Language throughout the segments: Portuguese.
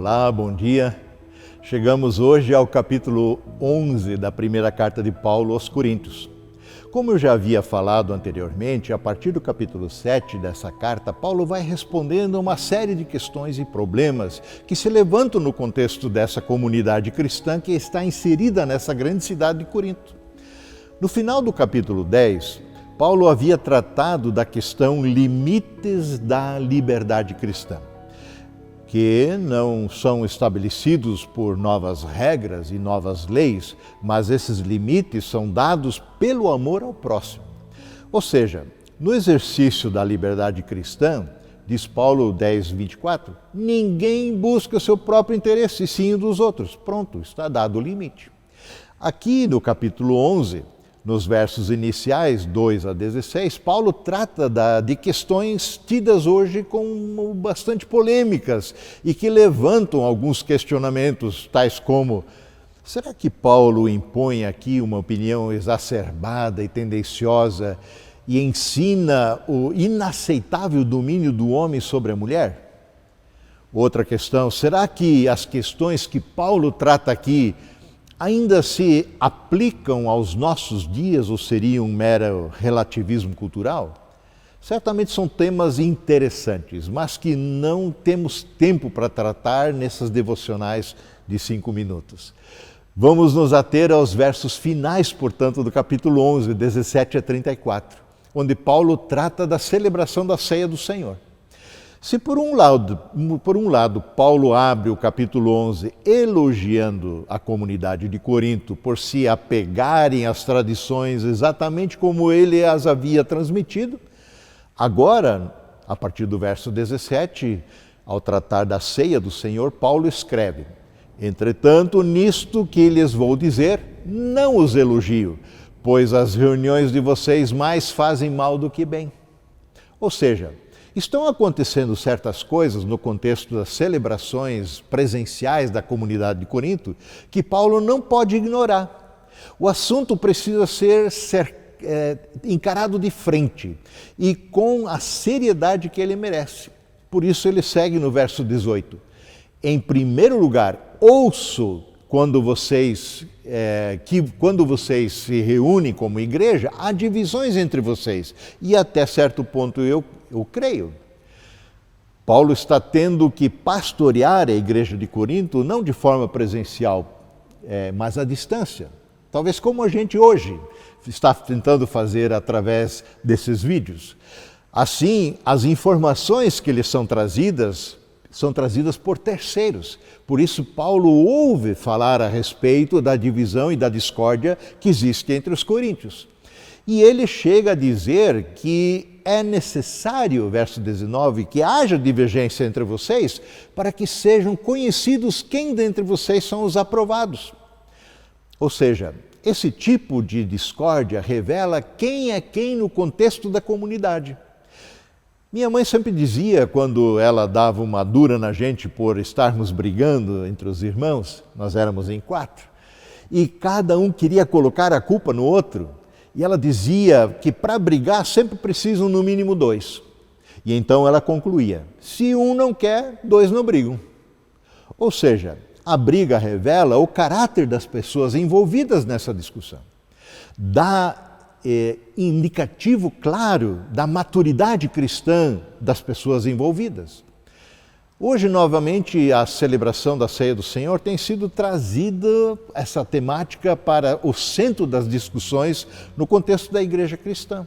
Olá, bom dia. Chegamos hoje ao capítulo 11 da primeira carta de Paulo aos Coríntios. Como eu já havia falado anteriormente, a partir do capítulo 7 dessa carta, Paulo vai respondendo a uma série de questões e problemas que se levantam no contexto dessa comunidade cristã que está inserida nessa grande cidade de Corinto. No final do capítulo 10, Paulo havia tratado da questão limites da liberdade cristã, que não são estabelecidos por novas regras e novas leis, mas esses limites são dados pelo amor ao próximo. Ou seja, no exercício da liberdade cristã, diz Paulo 10:24, ninguém busca seu próprio interesse, sim o dos outros. Pronto, está dado o limite. Aqui no capítulo 11, nos versos iniciais, 2 a 16, Paulo trata de questões tidas hoje como bastante polêmicas e que levantam alguns questionamentos, tais como: será que Paulo impõe aqui uma opinião exacerbada e tendenciosa e ensina o inaceitável domínio do homem sobre a mulher? Outra questão: será que as questões que Paulo trata aqui ainda se aplicam aos nossos dias ou seriam um mero relativismo cultural? Certamente são temas interessantes, mas que não temos tempo para tratar nessas devocionais de 5 minutos. Vamos nos ater aos versos finais, portanto, do capítulo 11, 17 a 34, onde Paulo trata da celebração da ceia do Senhor. Se por um lado Paulo abre o capítulo 11 elogiando a comunidade de Corinto por se apegarem às tradições exatamente como ele as havia transmitido, agora, a partir do verso 17, ao tratar da ceia do Senhor, Paulo escreve: entretanto, nisto que lhes vou dizer, não os elogio, pois as reuniões de vocês mais fazem mal do que bem. Ou seja, estão acontecendo certas coisas no contexto das celebrações presenciais da comunidade de Corinto que Paulo não pode ignorar. O assunto precisa ser encarado de frente e com a seriedade que ele merece. Por isso ele segue no verso 18. Em primeiro lugar, ouço quando vocês se reúnem como igreja, há divisões entre vocês. E até certo ponto eu creio. Paulo está tendo que pastorear a igreja de Corinto, não de forma presencial, mas à distância. Talvez como a gente hoje está tentando fazer através desses vídeos. Assim, as informações que lhes são trazidas por terceiros. Por isso, Paulo ouve falar a respeito da divisão e da discórdia que existe entre os coríntios. E ele chega a dizer que é necessário, verso 19, que haja divergência entre vocês para que sejam conhecidos quem dentre vocês são os aprovados. Ou seja, esse tipo de discórdia revela quem é quem no contexto da comunidade. Minha mãe sempre dizia, quando ela dava uma dura na gente por estarmos brigando entre os irmãos, nós éramos em 4, e cada um queria colocar a culpa no outro, e ela dizia que para brigar sempre precisam no mínimo 2. E então ela concluía: se um não quer, 2 não brigam. Ou seja, a briga revela o caráter das pessoas envolvidas nessa discussão. Dá indicativo claro da maturidade cristã das pessoas envolvidas. Hoje, novamente, a celebração da ceia do Senhor tem sido trazida, essa temática, para o centro das discussões no contexto da igreja cristã.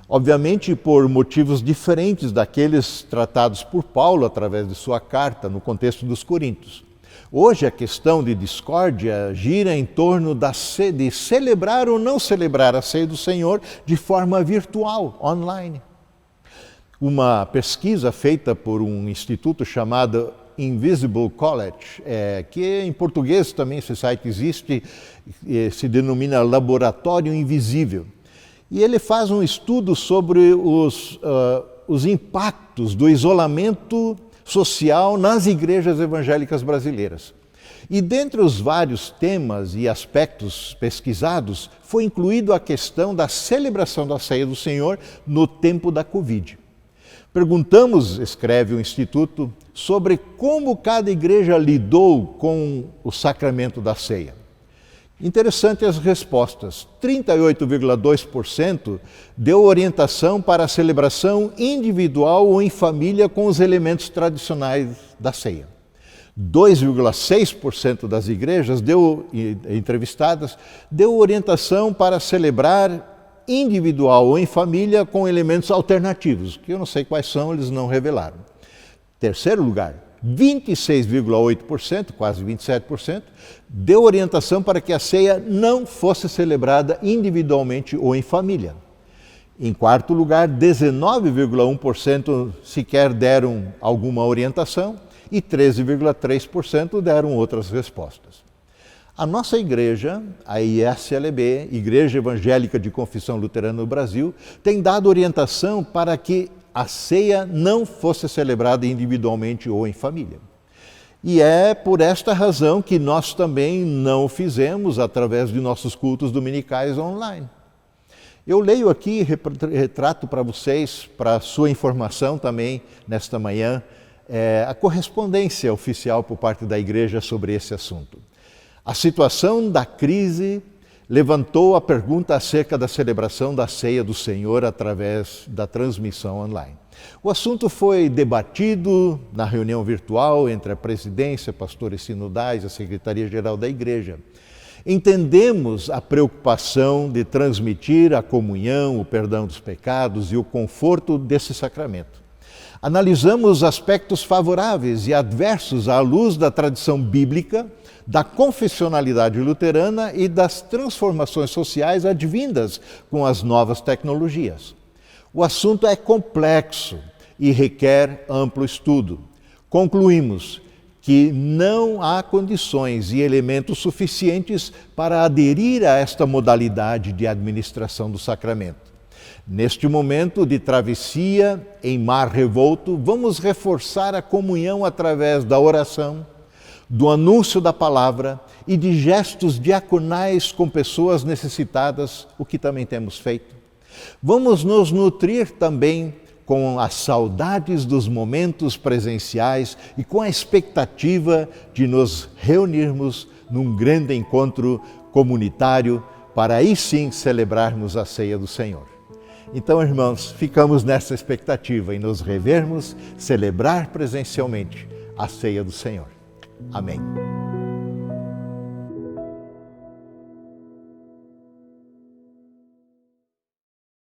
Obviamente, por motivos diferentes daqueles tratados por Paulo através de sua carta no contexto dos Coríntios. Hoje a questão de discórdia gira em torno de celebrar ou não celebrar a ceia do Senhor de forma virtual, online. Uma pesquisa feita por um instituto chamado Invisible College, que em português também esse site existe, se denomina Laboratório Invisível. E ele faz um estudo sobre os impactos do isolamento social nas igrejas evangélicas brasileiras. E dentre os vários temas e aspectos pesquisados, foi incluído a questão da celebração da ceia do Senhor no tempo da Covid. Perguntamos, escreve o Instituto, sobre como cada igreja lidou com o sacramento da ceia. Interessante as respostas. 38,2% deu orientação para a celebração individual ou em família com os elementos tradicionais da ceia. 2,6% das igrejas entrevistadas deu orientação para celebrar individual ou em família com elementos alternativos, que eu não sei quais são, eles não revelaram. Terceiro lugar, 26,8%, quase 27%, deu orientação para que a ceia não fosse celebrada individualmente ou em família. Em quarto lugar, 19,1% sequer deram alguma orientação e 13,3% deram outras respostas. A nossa igreja, a ISLB, Igreja Evangélica de Confissão Luterana no Brasil, tem dado orientação para que a ceia não fosse celebrada individualmente ou em família. E é por esta razão que nós também não o fizemos através de nossos cultos dominicais online. Eu leio aqui, retrato para vocês, para sua informação também, nesta manhã, a correspondência oficial por parte da igreja sobre esse assunto. A situação da crise levantou a pergunta acerca da celebração da ceia do Senhor através da transmissão online. O assunto foi debatido na reunião virtual entre a presidência, pastores sinodais e a Secretaria-Geral da Igreja. Entendemos a preocupação de transmitir a comunhão, o perdão dos pecados e o conforto desse sacramento. Analisamos os aspectos favoráveis e adversos à luz da tradição bíblica, da confessionalidade luterana e das transformações sociais advindas com as novas tecnologias. O assunto é complexo e requer amplo estudo. Concluímos que não há condições e elementos suficientes para aderir a esta modalidade de administração do sacramento. Neste momento de travessia em mar revolto, vamos reforçar a comunhão através da oração, do anúncio da palavra e de gestos diaconais com pessoas necessitadas, o que também temos feito. Vamos nos nutrir também com as saudades dos momentos presenciais e com a expectativa de nos reunirmos num grande encontro comunitário para aí sim celebrarmos a ceia do Senhor. Então, irmãos, ficamos nessa expectativa em nos revermos, celebrar presencialmente a ceia do Senhor. Amém.